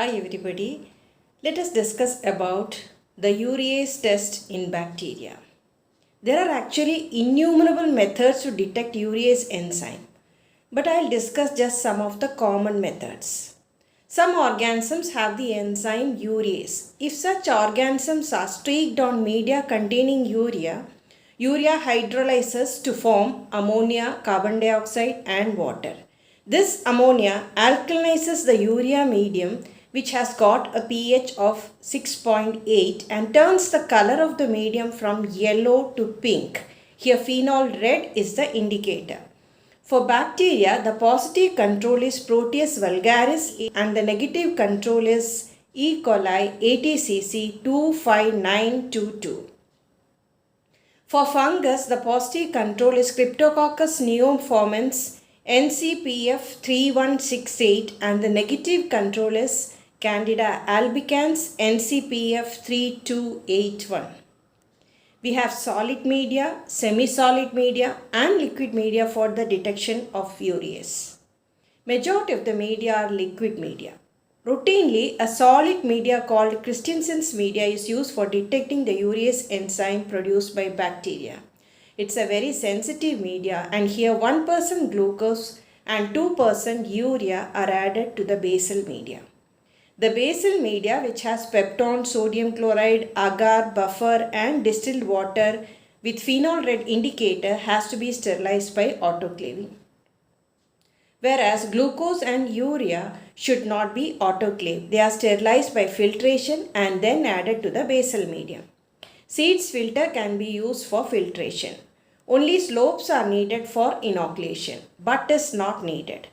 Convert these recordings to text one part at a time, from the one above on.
Hi everybody. Let us discuss about the urease test in bacteria. There are actually innumerable methods to detect urease enzyme, but I'll discuss just some of the common methods. Some organisms have the enzyme urease. If such organisms are streaked on media containing urea, urea hydrolyzes to form ammonia, carbon dioxide and water. This ammonia alkalinizes the urea medium, which has got a pH of 6.8, and turns the color of the medium from yellow to pink. Here phenol red is the indicator. For bacteria, the positive control is Proteus vulgaris and the negative control is E. coli ATCC 25922. For fungus, the positive control is Cryptococcus neoformans NCPF 3168 and the negative control is Candida albicans NCPF 3281. We have solid media, semi-solid media and liquid media for the detection of urease. Majority of the media are liquid media. Routinely, a solid media called Christensen's media is used for detecting the urease enzyme produced by bacteria. It's a very sensitive media, and here 1% glucose and 2% urea are added to the basal media. The basal media, which has peptone, sodium chloride, agar, buffer and distilled water with phenol red indicator, has to be sterilized by autoclaving. Whereas glucose and urea should not be autoclaved. They are sterilized by filtration and then added to the basal medium. Seeds filter can be used for filtration. Only slopes are needed for inoculation, but is not needed.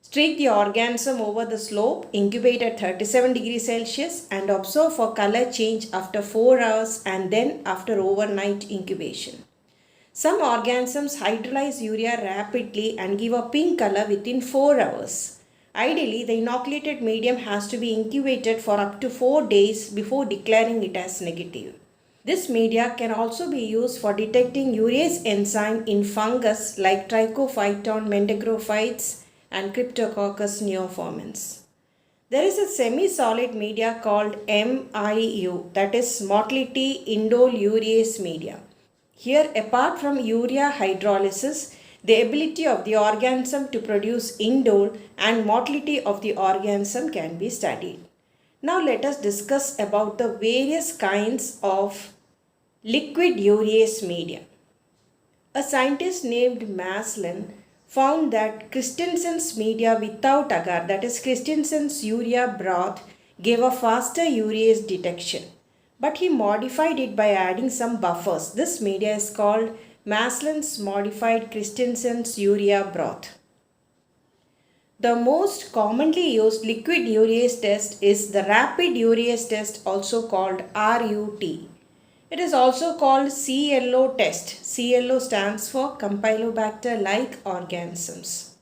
Streak the organism over the slope, incubate at 37 degrees Celsius and observe for color change after 4 hours and then after overnight incubation. Some organisms hydrolyze urea rapidly and give a pink color within 4 hours. Ideally, the inoculated medium has to be incubated for up to 4 days before declaring it as negative. This media can also be used for detecting urease enzyme in fungus like Trichophyton mentagrophytes and Cryptococcus neoformans. There is a semi-solid media called MIU, that is motility indole urease media. Here, apart from urea hydrolysis, the ability of the organism to produce indole and motility of the organism can be studied. Now let us discuss about the various kinds of liquid urease media. A scientist named Maslin found that Christensen's media without agar, that is Christensen's urea broth, gave a faster urease detection. But he modified it by adding some buffers. This media is called Maslin's modified Christensen's urea broth. The most commonly used liquid urease test is the rapid urease test, also called RUT. It is also called CLO test. CLO stands for Campylobacter-like organisms.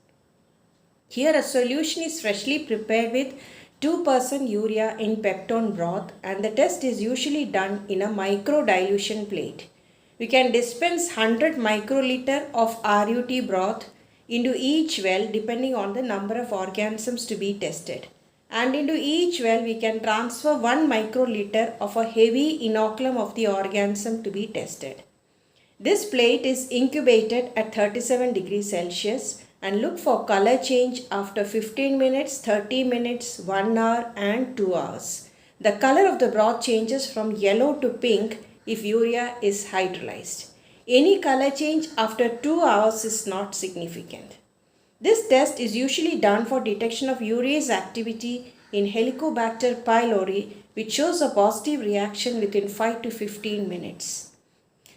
Here a solution is freshly prepared with 2% urea in peptone broth, and the test is usually done in a micro dilution plate. We can dispense 100 microliter of RUT broth into each well depending on the number of organisms to be tested. And into each well we can transfer 1 microliter of a heavy inoculum of the organism to be tested. This plate is incubated at 37 degrees Celsius and look for color change after 15 minutes, 30 minutes, 1 hour and 2 hours. The color of the broth changes from yellow to pink if urea is hydrolyzed. Any color change after 2 hours is not significant. This test is usually done for detection of urease activity in Helicobacter pylori, which shows a positive reaction within 5 to 15 minutes.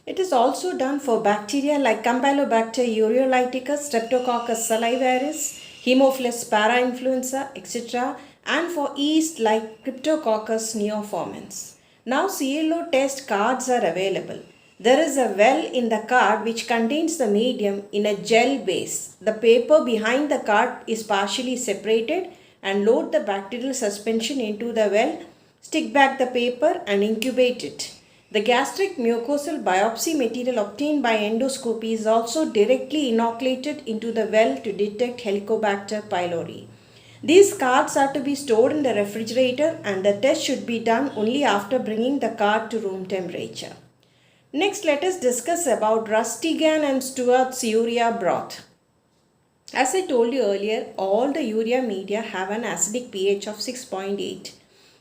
It is also done for bacteria like Campylobacter ureolyticus, Streptococcus salivarius, Haemophilus parainfluenza, etc. and for yeast like Cryptococcus neoformans. Now CLO test cards are available. There is a well in the card which contains the medium in a gel base. The paper behind the card is partially separated and load the bacterial suspension into the well, stick back the paper and incubate it. The gastric mucosal biopsy material obtained by endoscopy is also directly inoculated into the well to detect Helicobacter pylori. These cards are to be stored in the refrigerator and the test should be done only after bringing the card to room temperature. Next, let us discuss about Rustigan and Stewart's urea broth. As I told you earlier, all the urea media have an acidic pH of 6.8.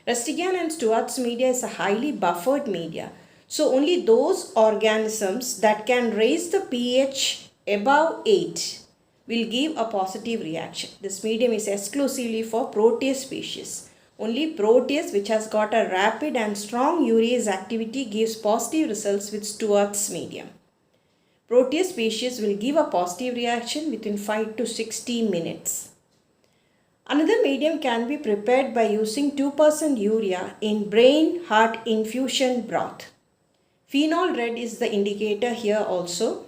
Rustigan and Stewart's media is a highly buffered media. So only those organisms that can raise the pH above 8 will give a positive reaction. This medium is exclusively for Proteus species. Only Proteus, which has got a rapid and strong urease activity, gives positive results with Stewart's medium. Proteus species will give a positive reaction within 5 to 60 minutes. Another medium can be prepared by using 2% urea in brain heart infusion broth. Phenol red is the indicator here also.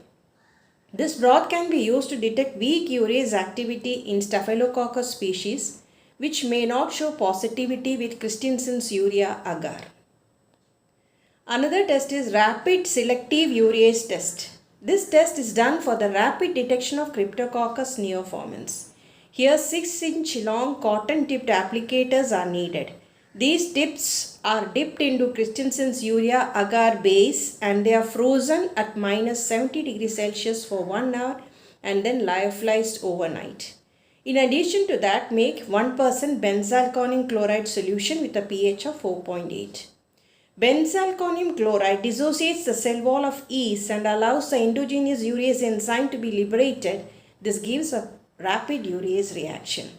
This broth can be used to detect weak urease activity in Staphylococcus species, which may not show positivity with Christensen's urea agar. Another test is rapid selective urease test. This test is done for the rapid detection of Cryptococcus neoformans. Here 6-inch long cotton tipped applicators are needed. These tips are dipped into Christensen's urea agar base and they are frozen at minus 70 degrees Celsius for 1 hour and then lyophilized overnight. In addition to that, make 1% benzalkonium chloride solution with a pH of 4.8. Benzalkonium chloride dissociates the cell wall of yeast and allows the endogenous urease enzyme to be liberated. This gives a rapid urease reaction.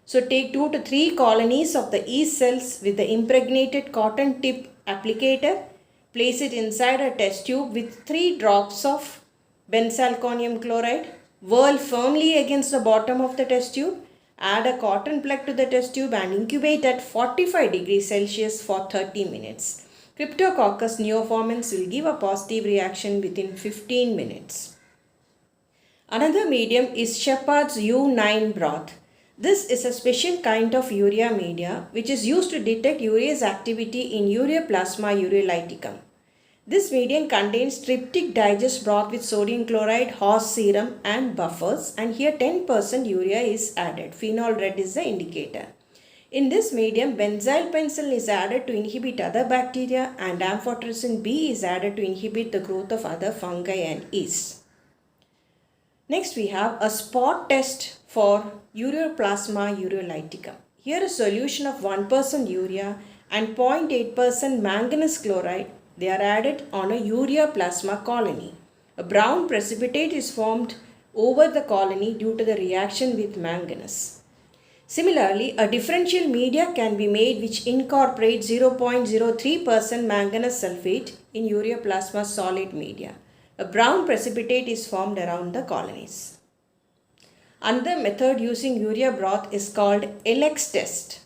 So take 2 to 3 colonies of the yeast cells with the impregnated cotton tip applicator. Place it inside a test tube with 3 drops of benzalkonium chloride. Whirl firmly against the bottom of the test tube. Add a cotton plug to the test tube and incubate at 45 degrees Celsius for 30 minutes. Cryptococcus neoformans will give a positive reaction within 15 minutes. Another medium is Shepard's U9 broth. This is a special kind of urea media which is used to detect urease activity in Ureaplasma ureolyticum. This medium contains tryptic digest broth with sodium chloride, horse serum and buffers, and here 10% urea is added. Phenol red is the indicator. In this medium, benzyl penicillin is added to inhibit other bacteria and amphotericin B is added to inhibit the growth of other fungi and yeast. Next we have a spot test for Ureaplasma ureolyticum. Here a solution of 1% urea and 0.8% manganese chloride, they are added on a Ureaplasma colony. A brown precipitate is formed over the colony due to the reaction with manganese. Similarly, a differential media can be made which incorporates 0.03% manganese sulfate in Ureaplasma solid media. A brown precipitate is formed around the colonies. Another method using urea broth is called LX test.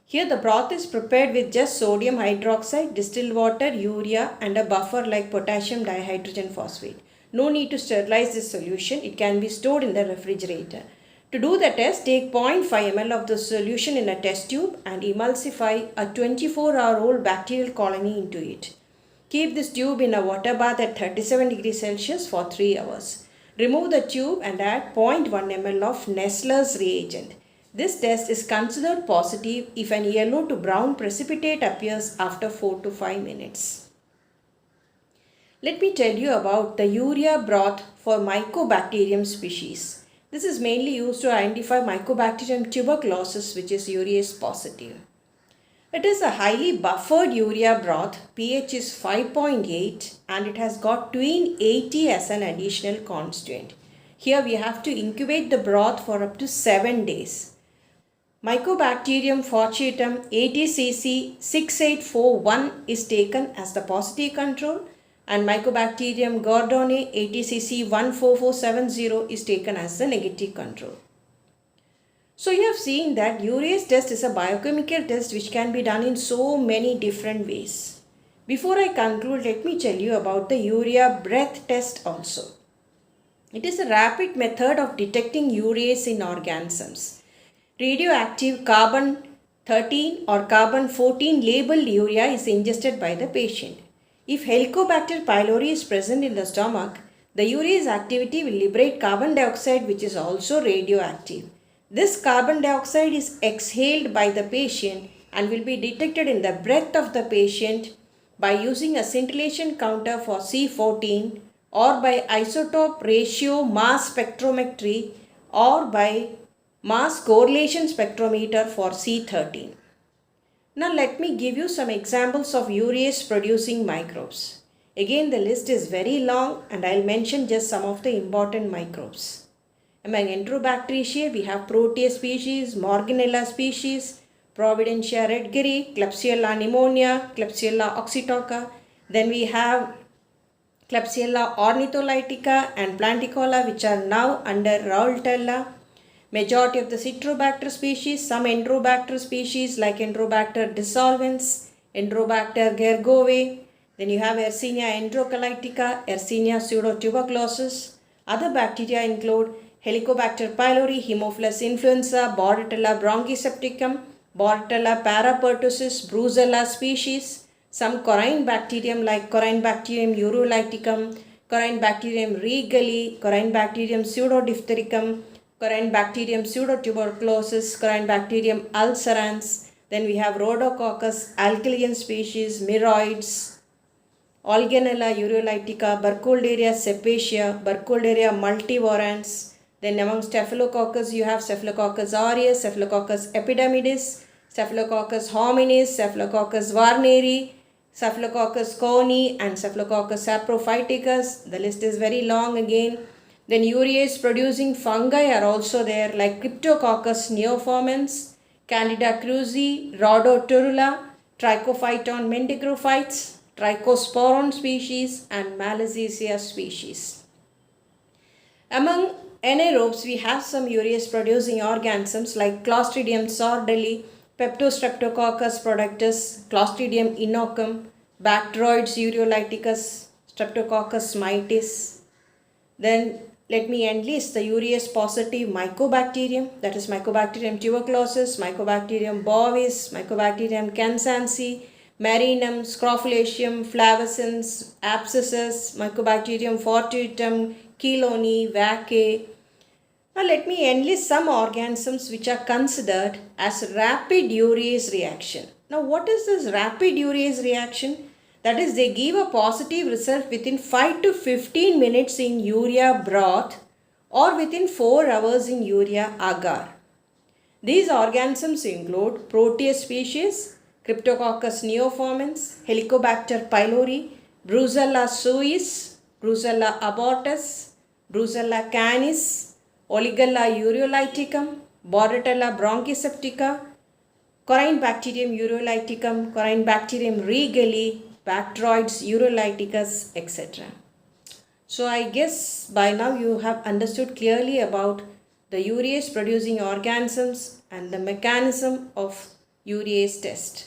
Here the broth is prepared with just sodium hydroxide, distilled water, urea and a buffer like potassium dihydrogen phosphate. No need to sterilize this solution. It can be stored in the refrigerator. To do the test, take 0.5 ml of the solution in a test tube and emulsify a 24-hour-old bacterial colony into it. Keep this tube in a water bath at 37 degrees Celsius for 3 hours. Remove the tube and add 0.1 ml of Nessler's reagent. This test is considered positive if an yellow to brown precipitate appears after 4 to 5 minutes. Let me tell you about the urea broth for Mycobacterium species. This is mainly used to identify Mycobacterium tuberculosis, which is urease positive. It is a highly buffered urea broth. pH is 5.8 and it has got tween 80 as an additional constituent. Here we have to incubate the broth for up to 7 days. Mycobacterium fortuitum 80cc 6841 is taken as the positive control and Mycobacterium gordoni 80cc 14470 is taken as the negative control. So you have seen that urease test is a biochemical test which can be done in so many different ways. Before I conclude, let me tell you about the urea breath test also. It is a rapid method of detecting urease in organisms. Radioactive carbon 13 or carbon 14 labeled urea is ingested by the patient. If Helicobacter pylori is present in the stomach, the urease activity will liberate carbon dioxide which is also radioactive. This carbon dioxide is exhaled by the patient and will be detected in the breath of the patient by using a scintillation counter for C14 or by isotope ratio mass spectrometry or by mass correlation spectrometer for C13. Now let me give you some examples of urease producing microbes. Again, the list is very long and I'll mention just some of the important microbes. Among Enterobacteriaceae, we have Proteus species, Morganella species, Providentia redgeri, Klebsiella pneumonia, Klebsiella oxytoca. Then we have Klebsiella ornitholytica and Planticola, which are now under Raultella. Majority of the Citrobacter species, some Enterobacter species like Enterobacter dissolvens, Enterobacter gergove. Then you have Yersinia enterocolitica, Yersinia pseudotuberculosis. Other bacteria include Helicobacter pylori, Haemophilus influenza, Bordetella bronchosepticum, Bordetella parapertussis, Brucella species. Some Corynebacterium like Corynebacterium ureolyticum, Corynebacterium regali, Corynebacterium pseudodiphthyricum, Corynebacterium pseudotuberculosis, Corynebacterium ulcerans. Then we have Rhodococcus alkalian species, Myroids, Olganella ureolytica, Burkholderia cepacia, Burkholderia multivorans. Then among Staphylococcus you have Staphylococcus aureus, Staphylococcus epidermidis, Staphylococcus hominis, Staphylococcus warneri, Staphylococcus coni and Staphylococcus saprophyticus. The list is very long again. Then urease producing fungi are also there like Cryptococcus neoformans, Candida krusei, Rhodotorula, Trichophyton mendigrophytes, Trichosporon species and Malassezia species. Among anaerobes, we have some urease producing organisms like Clostridium sordelli, Peptostreptococcus productus, Clostridium innocum, Bacteroides ureolyticus, Streptococcus mitis. Then let me enlist the urease positive Mycobacterium, that is Mycobacterium tuberculosis, Mycobacterium bovis, Mycobacterium cansansi, Marinum, Scrofulaceum, flavescens, abscessus, Mycobacterium fortuitum, Chelone, Vaccae. Now let me enlist some organisms which are considered as rapid urease reaction. Now what is this rapid urease reaction? That is, they give a positive result within 5 to 15 minutes in urea broth or within 4 hours in urea agar. These organisms include Proteus species, Cryptococcus neoformans, Helicobacter pylori, Brucella suis, Brucella abortus, Brucella canis, Oligella ureolyticum, Bordetella bronchoseptica, Corynebacterium ureolyticum, Corynebacterium regali, Bacteroides ureolyticus, etc. So I guess by now you have understood clearly about the urease producing organisms and the mechanism of urease test.